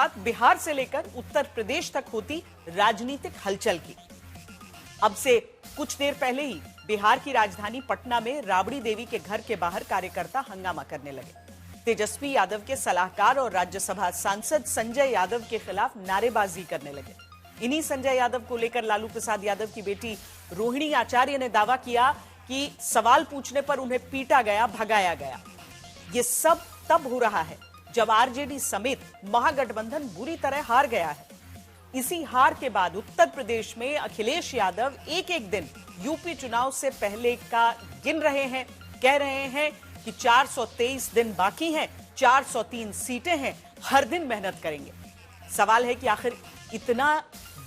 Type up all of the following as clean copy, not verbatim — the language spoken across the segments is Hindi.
शुरुआत बिहार से लेकर उत्तर प्रदेश तक होती राजनीतिक हलचल की। अब से कुछ देर पहले ही बिहार की राजधानी पटना में राबड़ी देवी के घर के बाहर कार्यकर्ता हंगामा करने लगे। तेजस्वी यादव के सलाहकार और राज्यसभा सांसद संजय यादव के खिलाफ नारेबाजी करने लगे। इन्हीं संजय यादव को लेकर लालू प्रसाद यादव की बेटी रोहिणी आचार्य ने दावा किया कि सवाल पूछने पर उन्हें पीटा गया, भगाया गया। ये सब तब हो रहा है जब आरजेडी समेत महागठबंधन बुरी तरह हार गया है। इसी हार के बाद उत्तर प्रदेश में अखिलेश यादव एक एक दिन यूपी चुनाव से पहले का गिन रहे हैं। कह रहे हैं कि 423 दिन बाकी हैं, 403 सीटें हैं, हर दिन मेहनत करेंगे। सवाल है कि आखिर इतना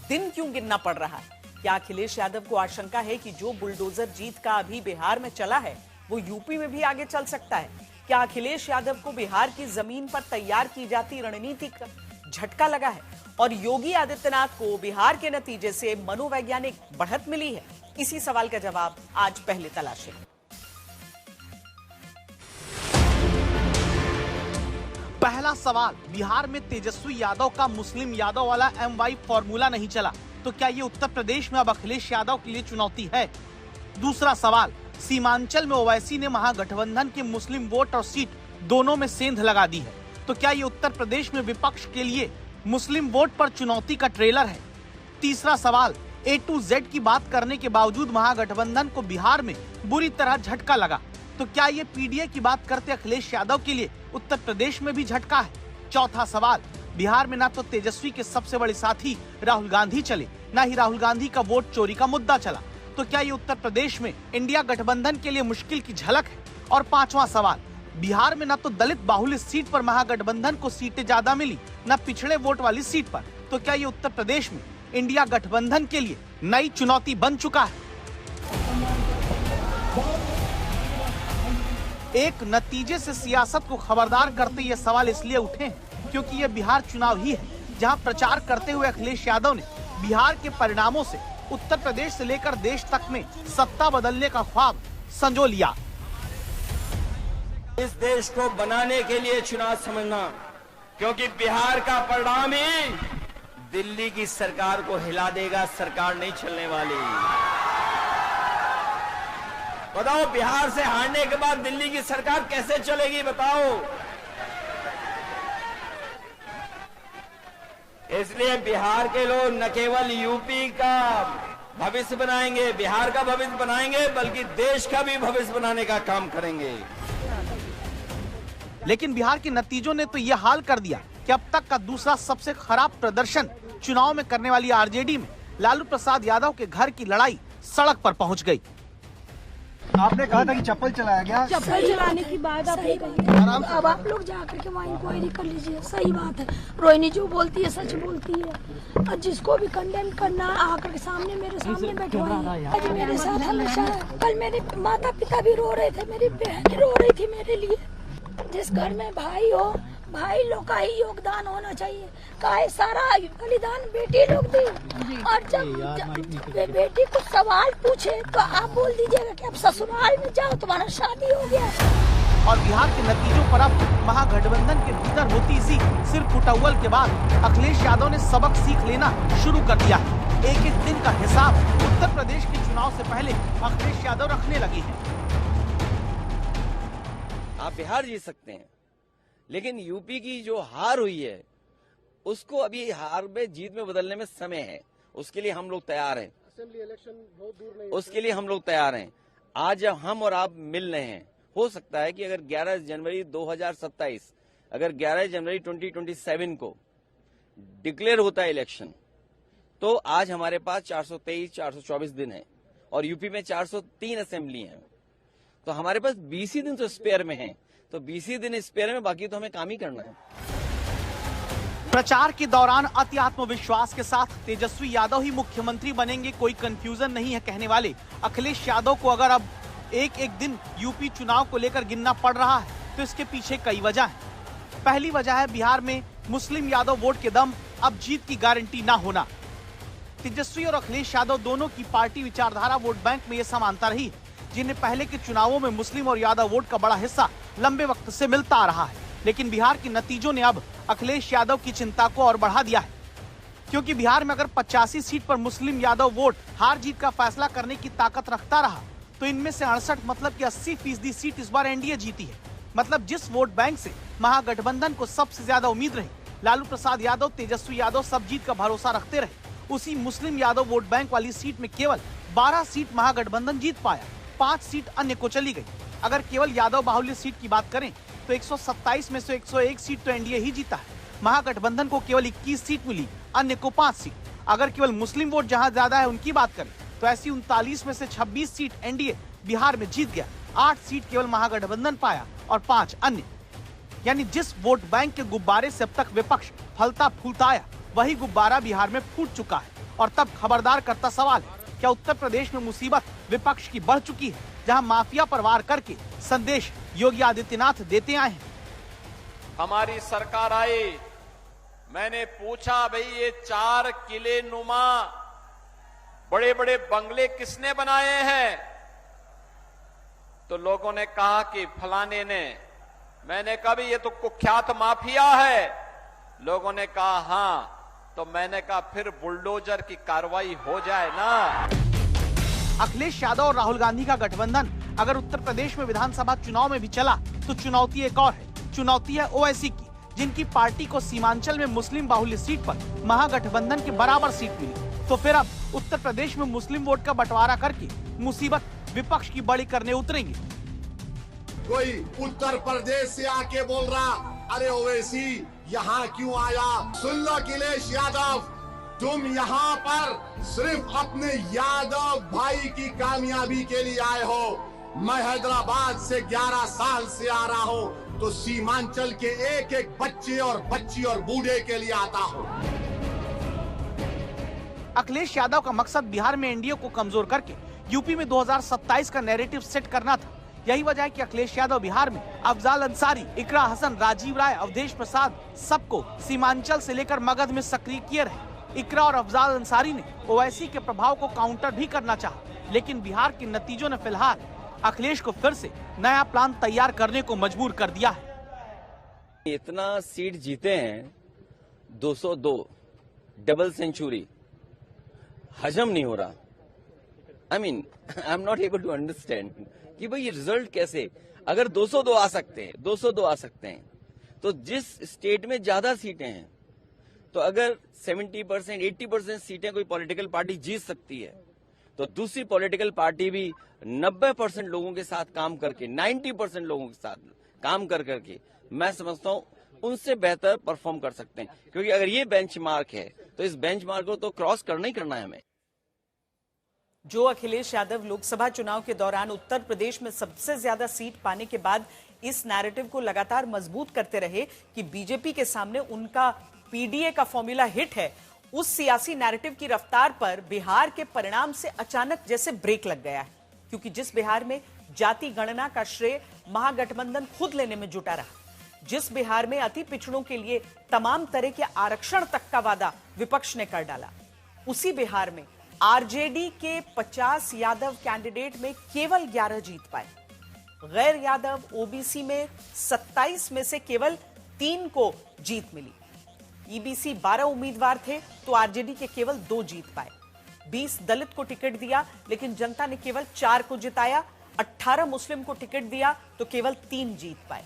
दिन क्यों गिनना पड़ रहा है? क्या अखिलेश यादव को आशंका है कि जो बुलडोजर जीत का अभी बिहार में चला है वो यूपी में भी आगे चल सकता है? क्या अखिलेश यादव को बिहार की जमीन पर तैयार की जाती रणनीति का झटका लगा है और योगी आदित्यनाथ को बिहार के नतीजे से मनोवैज्ञानिक बढ़त मिली है? इसी सवाल का जवाब आज पहले तलाशें। पहला सवाल, बिहार में तेजस्वी यादव का मुस्लिम यादव वाला MY फॉर्मूला नहीं चला तो क्या ये उत्तर प्रदेश में अब अखिलेश यादव के लिए चुनौती है? दूसरा सवाल, सीमांचल में ओवैसी ने महागठबंधन के मुस्लिम वोट और सीट दोनों में सेंध लगा दी है तो क्या ये उत्तर प्रदेश में विपक्ष के लिए मुस्लिम वोट पर चुनौती का ट्रेलर है? तीसरा सवाल, A to Z की बात करने के बावजूद महागठबंधन को बिहार में बुरी तरह झटका लगा तो क्या ये PDA की बात करते अखिलेश यादव के लिए उत्तर प्रदेश में भी झटका है? चौथा सवाल, बिहार में ना तो तेजस्वी के सबसे बड़े साथी राहुल गांधी चले, ना ही राहुल गांधी का वोट चोरी का मुद्दा चला तो क्या ये उत्तर प्रदेश में इंडिया गठबंधन के लिए मुश्किल की झलक है? और पांचवा सवाल, बिहार में न तो दलित बाहुल्य सीट पर महागठबंधन को सीटें ज्यादा मिली, न पिछड़े वोट वाली सीट पर तो क्या ये उत्तर प्रदेश में इंडिया गठबंधन के लिए नई चुनौती बन चुका है? एक नतीजे से सियासत को खबरदार करते ये सवाल इसलिए उठे हैं क्योंकि ये बिहार चुनाव ही है जहां प्रचार करते हुए अखिलेश यादव ने बिहार के परिणामों से उत्तर प्रदेश से लेकर देश तक में सत्ता बदलने का ख्वाब संजो लिया। इस देश को बनाने के लिए चुनाव समझना, क्योंकि बिहार का परिणाम ही दिल्ली की सरकार को हिला देगा। सरकार नहीं चलने वाली। बताओ, बिहार से हारने के बाद दिल्ली की सरकार कैसे चलेगी? बताओ। इसलिए बिहार के लोग न केवल यूपी का भविष्य बनाएंगे, बिहार का भविष्य बनाएंगे, बल्कि देश का भी भविष्य बनाने का काम करेंगे। लेकिन बिहार के नतीजों ने तो ये हाल कर दिया कि अब तक का दूसरा सबसे खराब प्रदर्शन चुनाव में करने वाली आरजेडी में लालू प्रसाद यादव के घर की लड़ाई सड़क पर पहुंच गई। आपने कहा था कि चप्पल चलाया गया। चप्पल चलाने की बात आपने कही। अब आप लोग जाकर के वहाँ इंक्वायरी कर लीजिए। सही बात है, रोहिणी जो बोलती है सच बोलती है और जिसको भी कंडेम करना आकर के सामने मेरे सामने बैठवाइए। आज मेरे साथ हमेशा, कल मेरे माता पिता भी रो रहे थे, मेरी बहन रो रही थी मेरे लिए। जिस घर में भाई हो, भाई लोग का ही योगदान होना चाहिए। काहे सारा बलिदान बेटी लोग दी और जब बेटी को सवाल पूछे तो आप बोल दीजिएगा कि अब ससुराल में जाओ, तुम्हारा शादी हो गया। और बिहार के नतीजों पर अब महागठबंधन के भीतर होती सी सिर फुटअव्वल के बाद अखिलेश यादव ने सबक सीख लेना शुरू कर दिया। एक एक दिन का हिसाब उत्तर प्रदेश के चुनाव से पहले अखिलेश यादव रखने लगे हैं। आप बिहार जीत सकते हैं, लेकिन यूपी की जो हार हुई है उसको अभी हार में जीत में बदलने में समय है। उसके लिए हम लोग तैयार हैं। असेंबली इलेक्शन बहुत दूर नहीं, उसके लिए हम लोग तैयार हैं। आज जब हम और आप मिल रहे हैं, हो सकता है कि अगर 11 जनवरी 2027, अगर 11 जनवरी 2027 को डिक्लेयर होता है इलेक्शन, तो आज हमारे पास 423-424 दिन है और यूपी में 403 असेंबली है, तो हमारे पास 20 ही दिन तो स्पेयर में है। तो 20 ही दिन स्पेयर में, बाकी तो हमें काम ही करना है। प्रचार के दौरान अति आत्मविश्वास के साथ तेजस्वी यादव ही मुख्यमंत्री बनेंगे, कोई कंफ्यूजन नहीं है कहने वाले अखिलेश यादव को अगर अब एक एक दिन यूपी चुनाव को लेकर गिनना पड़ रहा है तो इसके पीछे कई वजह है। पहली वजह है बिहार में मुस्लिम यादव वोट के दम अब जीत की गारंटी न होना। तेजस्वी और अखिलेश यादव दोनों की पार्टी विचारधारा वोट बैंक में ये समानता रही है, जिन्हें पहले के चुनावों में मुस्लिम और यादव वोट का बड़ा हिस्सा लंबे वक्त से मिलता आ रहा है। लेकिन बिहार के नतीजों ने अब अखिलेश यादव की चिंता को और बढ़ा दिया है, क्योंकि बिहार में अगर 85 सीट पर मुस्लिम यादव वोट हार जीत का फैसला करने की ताकत रखता रहा तो इनमें से 68 मतलब कि 80% सीट इस बार एनडीए जीती है। मतलब जिस वोट बैंक से महागठबंधन को सबसे ज्यादा उम्मीद रही, लालू प्रसाद यादव, तेजस्वी यादव सब जीत का भरोसा रखते रहे, उसी मुस्लिम यादव वोट बैंक वाली सीट में केवल 12 सीट महागठबंधन जीत पाया, 5 सीट अन्य को चली गई। अगर केवल यादव बाहुल्य सीट की बात करें तो 127 में से 101 सीट तो एनडीए ही जीता है। महागठबंधन को केवल 21 सीट मिली, अन्य को 5 सीट। अगर केवल मुस्लिम वोट जहां ज्यादा है उनकी बात करें तो ऐसी 39 में से 26 सीट एनडीए बिहार में जीत गया, 8 सीट केवल महागठबंधन पाया और 5 अन्य। यानी जिस वोट बैंक के गुब्बारे से अब तक विपक्ष फलता फूलता आया, वही गुब्बारा बिहार में फूट चुका है। और तब खबरदार करता सवाल है, क्या उत्तर प्रदेश में मुसीबत विपक्ष की बढ़ चुकी है, जहां माफिया पर वार करके संदेश योगी आदित्यनाथ देते आए हैं? हमारी सरकार आई, मैंने पूछा भाई ये 4 किले नुमा बड़े बड़े बंगले किसने बनाए हैं? तो लोगों ने कहा कि फलाने ने। मैंने कहा भी ये तो कुख्यात माफिया है। लोगों ने कहा हाँ। तो मैंने कहा फिर बुलडोजर की कार्रवाई हो जाए ना। अखिलेश यादव और राहुल गांधी का गठबंधन अगर उत्तर प्रदेश में विधानसभा चुनाव में भी चला तो चुनौती एक और है। चुनौती है ओवैसी की, जिनकी पार्टी को सीमांचल में मुस्लिम बाहुल्य सीट पर महागठबंधन के बराबर सीट मिली। तो फिर अब उत्तर प्रदेश में मुस्लिम वोट का बंटवारा करके मुसीबत विपक्ष की बड़ी करने उतरेंगे। कोई उत्तर प्रदेश से आके बोल रहा, अरे ओवैसी यहाँ क्यों आया? सुन लो अखिलेश यादव, तुम यहाँ पर सिर्फ अपने यादव भाई की कामयाबी के लिए आए हो। मैं हैदराबाद से 11 साल से आ रहा हूँ, तो सीमांचल के एक एक बच्चे और बच्ची और बूढ़े के लिए आता हूँ। अखिलेश यादव का मकसद बिहार में एनडीए को कमजोर करके यूपी में 2027 का नैरेटिव सेट करना था। यही वजह है कि अखिलेश यादव बिहार में अफजाल अंसारी, इकरा हसन, राजीव राय, अवधेश प्रसाद सबको सीमांचल से लेकर मगध में सक्रिय किए रहे। इकरा और अफजाल अंसारी ने ओवैसी के प्रभाव को काउंटर भी करना चाहा, लेकिन बिहार के नतीजों ने फिलहाल अखिलेश को फिर से नया प्लान तैयार करने को मजबूर कर दिया है। इतना सीट जीते हैं, 202 डबल सेंचुरी, हजम नहीं हो रहा। I am not able to understand कि भाई ये रिजल्ट कैसे, अगर 202 आ सकते हैं तो जिस स्टेट में ज्यादा सीटें हैं, तो अगर 70% 80% सीटें कोई पॉलिटिकल पार्टी जीत सकती है, तो दूसरी पॉलिटिकल पार्टी भी 90% लोगों के साथ काम करके, 90% लोगों के साथ काम कर करके, मैं समझता हूं उनसे बेहतर परफॉर्म कर सकते हैं। क्योंकि अगर ये बेंचमार्क है तो इस बेंचमार्क को तो क्रॉस करना ही करना है हमें। जो अखिलेश यादव लोकसभा चुनाव के दौरान उत्तर प्रदेश में सबसे ज्यादा सीट पाने के बाद इस नैरेटिव को लगातार मजबूत करते रहे कि बीजेपी के सामने उनका पीडीए का फॉर्मूला हिट है, उस सियासी नैरेटिव की रफ्तार पर बिहार के परिणाम से अचानक जैसे ब्रेक लग गया है। क्योंकि जिस बिहार में जाति गणना का श्रेय महागठबंधन खुद लेने में जुटा रहा, जिस बिहार में अति पिछड़ों के लिए तमाम तरह के आरक्षण तक का वादा विपक्ष ने कर डाला, उसी बिहार में आरजेडी के 50 यादव कैंडिडेट में केवल 11 जीत पाए। गैर यादव ओबीसी में 27 में से केवल 3 को जीत मिली। ईबीसी 12 उम्मीदवार थे तो आरजेडी के केवल 2 जीत पाए। 20 दलित को टिकट दिया लेकिन जनता ने केवल 4 को जिताया। 18 मुस्लिम को टिकट दिया तो केवल 3 जीत पाए।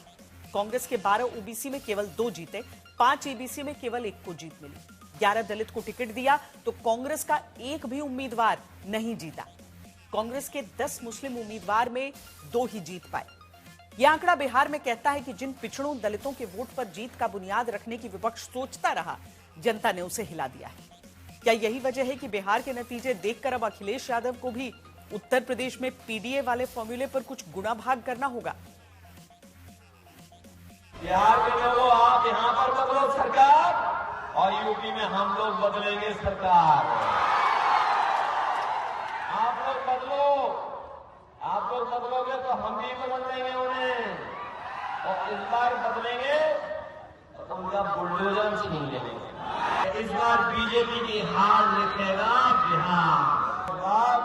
कांग्रेस के 12 ओबीसी में केवल 2 जीते, 5 ईबीसी में केवल 1 को जीत मिली। 11 दलित को टिकट दिया तो कांग्रेस का एक भी उम्मीदवार नहीं जीता। कांग्रेस के 10 मुस्लिम उम्मीदवार में 2 ही जीत पाए। यह आंकड़ा बिहार में कहता है कि जिन पिछड़ों दलितों के वोट पर जीत का बुनियाद रखने की विपक्ष सोचता रहा, जनता ने उसे हिला दिया है। क्या यही वजह है कि बिहार के नतीजे देखकर अब अखिलेश यादव को भी उत्तर प्रदेश में पीडीए वाले फॉर्मूले पर कुछ गुणा भाग करना होगा? बिहार के लोगों, आप यहां पर बदलो सरकार और यूपी में हम लोग बदलेंगे सरकार। आप लोग बदलोगे तो हम भी बदल देंगे उन्हें, और इस बार बदलेंगे तो उनका बुलडोजर छीन लेंगे। इस बार बीजेपी की हार लिखेगा बिहार।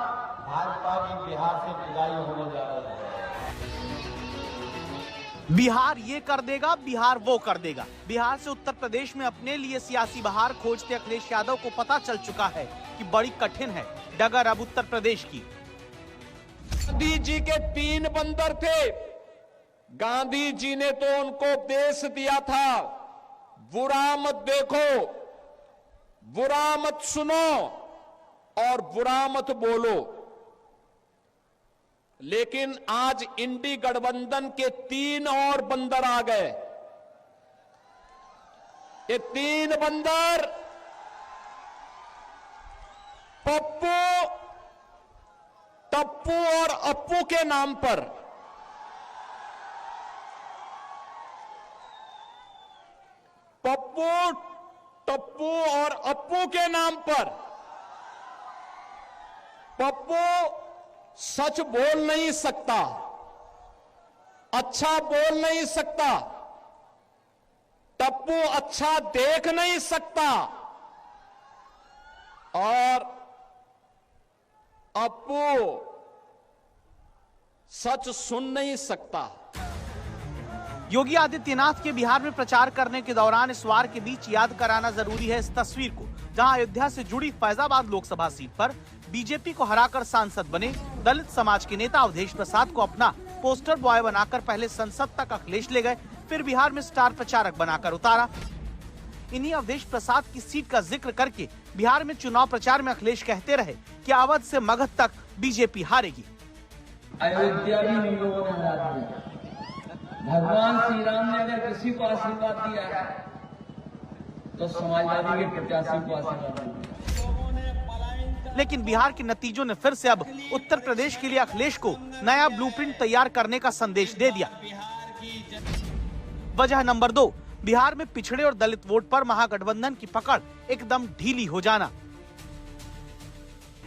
भाजपा की बिहार से विदाई होने जा रही है। बिहार ये कर देगा, बिहार वो कर देगा। बिहार से उत्तर प्रदेश में अपने लिए सियासी बहार खोजते अखिलेश यादव को पता चल चुका है कि बड़ी कठिन है डगर अब उत्तर प्रदेश की। गांधी जी के 3 बंदर थे। गांधी जी ने तो उनको उपदेश दिया था, बुरा मत देखो, बुरा मत सुनो और बुरा मत बोलो। लेकिन आज इंडी गठबंधन के 3 और बंदर आ गए। ये 3 बंदर पप्पू, टप्पू और अप्पू के नाम पर पप्पू, टप्पू और अप्पू के नाम पर पप्पू सच बोल नहीं सकता, अच्छा बोल नहीं सकता, टप्पू अच्छा देख नहीं सकता और अप्पू सच सुन नहीं सकता। योगी आदित्यनाथ के बिहार में प्रचार करने के दौरान इस वार के बीच याद कराना जरूरी है इस तस्वीर को, जहां अयोध्या से जुड़ी फैजाबाद लोकसभा सीट पर बीजेपी को हराकर सांसद बने दलित समाज के नेता अवधेश प्रसाद को अपना पोस्टर बॉय बनाकर पहले संसद तक अखिलेश ले गए, फिर बिहार में स्टार प्रचारक बनाकर उतारा। इन्हीं अवधेश प्रसाद की सीट का जिक्र करके बिहार में चुनाव प्रचार में अखिलेश कहते रहे कि अवध से मगध तक बीजेपी हारेगी। अयोध्या भी हम लोगों ने हरा दिया। भगवान श्री राम ने अगर किसी को आशीर्वाद दिया है तो समाजवादी के प्रत्याशी को आशीर्वाद दिया। लेकिन बिहार के नतीजों ने फिर से अब उत्तर प्रदेश के लिए अखिलेश को नया ब्लूप्रिंट तैयार करने का संदेश दे दिया। वजह नंबर 2, बिहार में पिछड़े और दलित वोट पर महागठबंधन की पकड़ एकदम ढीली हो जाना।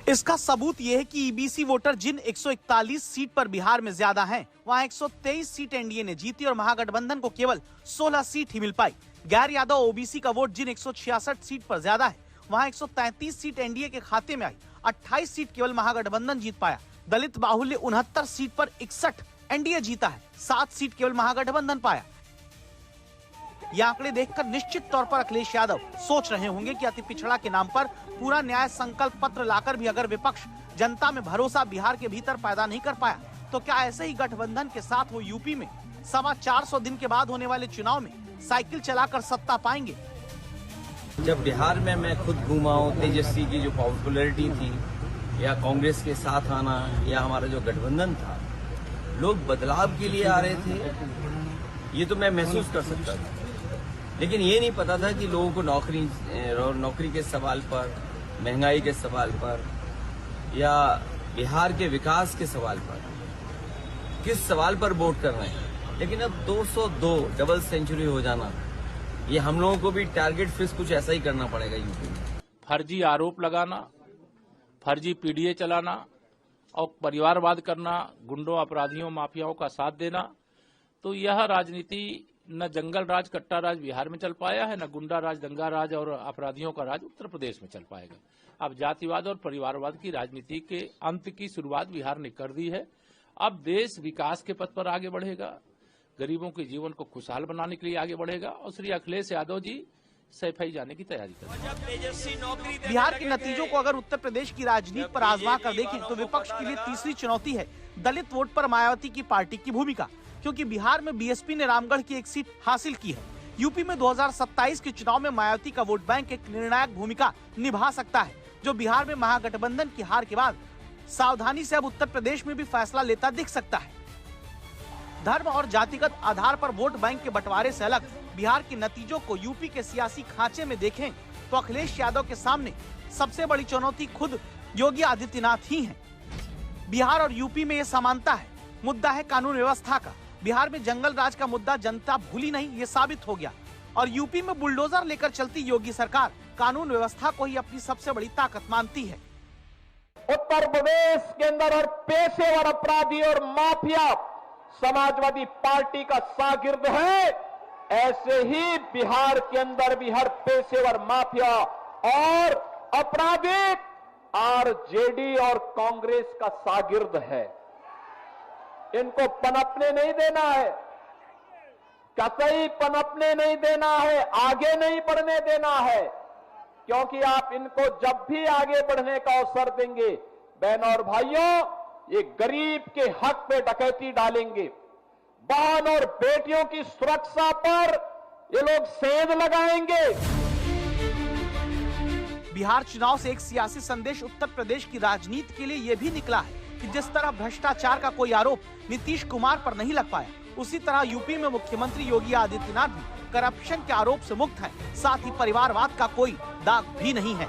इसका सबूत यह है कि ईबीसी वोटर जिन 141 सीट पर बिहार में ज्यादा हैं, वहां 123 सीट एनडीए ने जीती और महागठबंधन को केवल 16 सीट ही मिल पाई। गैर यादव ओबीसी का वोट जिन 166 सीट पर ज्यादा है, वहां 133 सीट एनडीए के खाते में आई, 28 सीट केवल महागठबंधन जीत पाया। दलित बाहुल्य 69 सीट पर 61 एनडीए जीता है, 7 सीट केवल महागठबंधन पाया। ये आंकड़े देखकर निश्चित तौर पर अखिलेश यादव सोच रहे होंगे कि अति पिछड़ा के नाम पर पूरा न्याय संकल्प पत्र लाकर भी अगर विपक्ष जनता में भरोसा बिहार के भीतर पैदा नहीं कर पाया, तो क्या ऐसे ही गठबंधन के साथ वो यूपी में 425 दिन के बाद होने वाले चुनाव में साइकिल चलाकर सत्ता पाएंगे? जब बिहार में मैं खुद घूमा हूँ, तेजस्वी की जो पॉपुलैरिटी थी या कांग्रेस के साथ आना या हमारा जो गठबंधन था, लोग बदलाव के लिए आ रहे थे, ये तो मैं महसूस कर सकता था। लेकिन ये नहीं पता था कि लोगों को नौकरी के सवाल पर, महंगाई के सवाल पर या बिहार के विकास के सवाल पर, किस सवाल पर वोट कर रहे हैं। लेकिन अब 202 डबल सेंचुरी हो जाना, ये हम लोगों को भी टारगेट फिक्स कुछ ऐसा ही करना पड़ेगा यूपी में। फर्जी आरोप लगाना, फर्जी पीडीए चलाना और परिवारवाद करना, गुंडों, अपराधियों, माफियाओं का साथ देना, तो यह राजनीति न जंगल राज, कट्टा राज बिहार में चल पाया है, न गुंडा राज, दंगा राज और अपराधियों का राज उत्तर प्रदेश में चल पाएगा। अब जातिवाद और परिवारवाद की राजनीति के अंत की शुरुआत बिहार ने कर दी है। अब देश विकास के पथ पर आगे बढ़ेगा, गरीबों के जीवन को खुशहाल बनाने के लिए आगे बढ़ेगा और श्री अखिलेश यादव जी सफाई जाने की तैयारी कर रहे हैं। बिहार के नतीजों को अगर उत्तर प्रदेश की राजनीति पर आजमा कर देखें तो विपक्ष के लिए तीसरी चुनौती है दलित वोट पर मायावती की पार्टी की भूमिका, क्योंकि बिहार में बीएसपी ने रामगढ़ की एक सीट हासिल की है। यूपी में 2027 के चुनाव में मायावती का वोट बैंक एक निर्णायक भूमिका निभा सकता है, जो बिहार में महागठबंधन की हार के बाद सावधानी से अब उत्तर प्रदेश में भी फैसला लेता दिख सकता है। धर्म और जातिगत आधार पर वोट बैंक के बंटवारे से अलग बिहार के नतीजों को यूपी के सियासी खांचे में देखें तो अखिलेश यादव के सामने सबसे बड़ी चुनौती खुद योगी आदित्यनाथ ही हैं। बिहार और यूपी में ये समानता है, मुद्दा है कानून व्यवस्था का। बिहार में जंगल राज का मुद्दा जनता भूली नहीं, ये साबित हो गया, और यूपी में बुलडोजर लेकर चलती योगी सरकार कानून व्यवस्था को ही अपनी सबसे बड़ी ताकत मानती है। उत्तर प्रदेश के अंदर हर पेशेवर अपराधी और माफिया समाजवादी पार्टी का शागिर्द है, ऐसे ही बिहार के अंदर भी हर पेशेवर माफिया और अपराधी आरजेडी और कांग्रेस का शागिर्द है। इनको पनपने नहीं देना है। कतई पनपने नहीं देना है, आगे नहीं बढ़ने देना है, क्योंकि आप इनको जब भी आगे बढ़ने का अवसर देंगे, बहनों और भाइयों, ये गरीब के हक पे डकैती डालेंगे। बहन और बेटियों की सुरक्षा पर ये लोग सेंध लगाएंगे। बिहार चुनाव से एक सियासी संदेश उत्तर प्रदेश की राजनीति के लिए ये भी निकला है कि जिस तरह भ्रष्टाचार का कोई आरोप नीतीश कुमार पर नहीं लग पाया, उसी तरह यूपी में मुख्यमंत्री योगी आदित्यनाथ भी करप्शन के आरोप से मुक्त हैं। साथ ही परिवारवाद का कोई दाग भी नहीं है।